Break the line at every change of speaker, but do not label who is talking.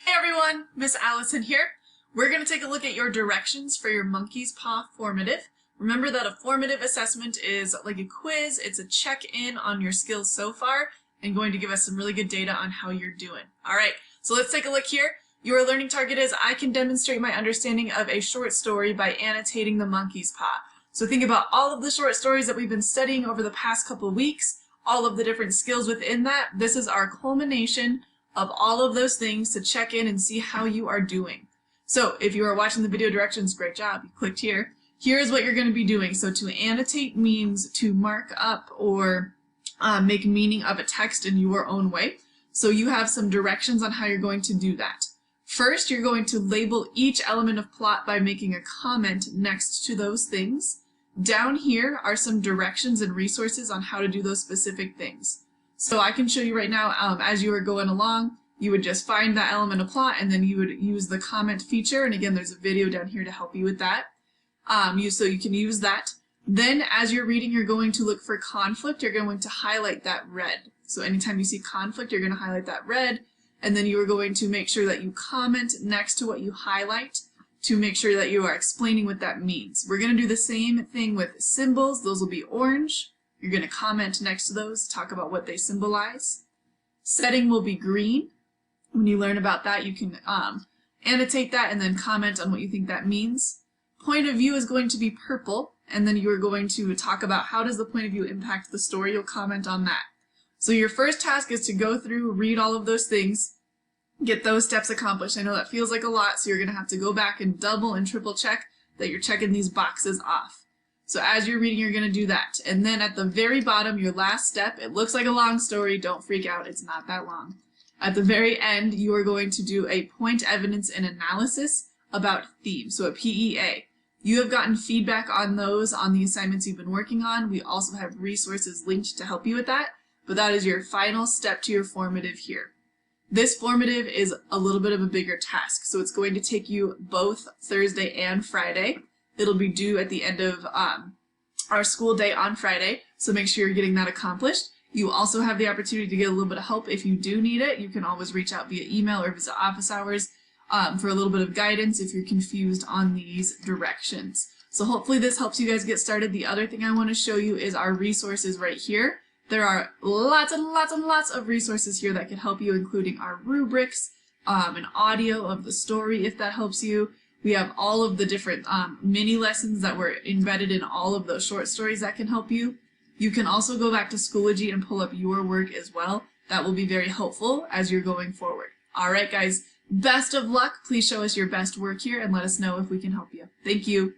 Hey everyone, Miss Allison here. We're going to take a look at your directions for your monkey's paw formative. Remember that a formative assessment is like a quiz. It's a check-in on your skills so far and going to give us some really good data on how you're doing. All right, so let's take a look here. Your learning target is I can demonstrate my understanding of a short story by annotating the monkey's paw. So think about all of the short stories that we've been studying over the past couple weeks, all of the different skills within that. This is our culmination of all of those things to check in and see how you are doing. So if you are watching the video directions, great job, you clicked here. Here's what you're going to be doing. So to annotate means to mark up or make meaning of a text in your own way. So you have some directions on how you're going to do that. First, you're going to label each element of plot by making a comment next to those things. Down here are some directions and resources on how to do those specific things. So I can show you right now, as you are going along, you would just find that element of plot and then you would use the comment feature. And again, there's a video down here to help you with that. So you can use that. Then as you're reading, you're going to look for conflict. You're going to highlight that red. So anytime you see conflict, you're going to highlight that red. And then you are going to make sure that you comment next to what you highlight to make sure that you are explaining what that means. We're going to do the same thing with symbols. Those will be orange. You're going to comment next to those, talk about what they symbolize. Setting will be green. When you learn about that, you can annotate that and then comment on what you think that means. Point of view is going to be purple, and then you are going to talk about how does the point of view impact the story. You'll comment on that. So your first task is to go through, read all of those things, get those steps accomplished. I know that feels like a lot, so you're going to have to go back and double and triple check that you're checking these boxes off. So as you're reading, you're going to do that. And then at the very bottom, your last step, it looks like a long story. Don't freak out. It's not that long. At the very end, you are going to do a point, evidence, and analysis about theme. So a PEA. You have gotten feedback on those on the assignments you've been working on. We also have resources linked to help you with that. But that is your final step to your formative here. This formative is a little bit of a bigger task. So it's going to take you both Thursday and Friday. It'll be due at the end of our school day on Friday, so make sure you're getting that accomplished. You also have the opportunity to get a little bit of help if you do need it. You can always reach out via email or visit office hours for a little bit of guidance if you're confused on these directions. So hopefully this helps you guys get started. The other thing I want to show you is our resources right here. There are lots and lots and lots of resources here that can help you, including our rubrics, an audio of the story if that helps you. We have all of the different mini lessons that were embedded in all of those short stories that can help you. You can also go back to Schoology and pull up your work as well. That will be very helpful as you're going forward. All right, guys, best of luck. Please show us your best work here and let us know if we can help you. Thank you.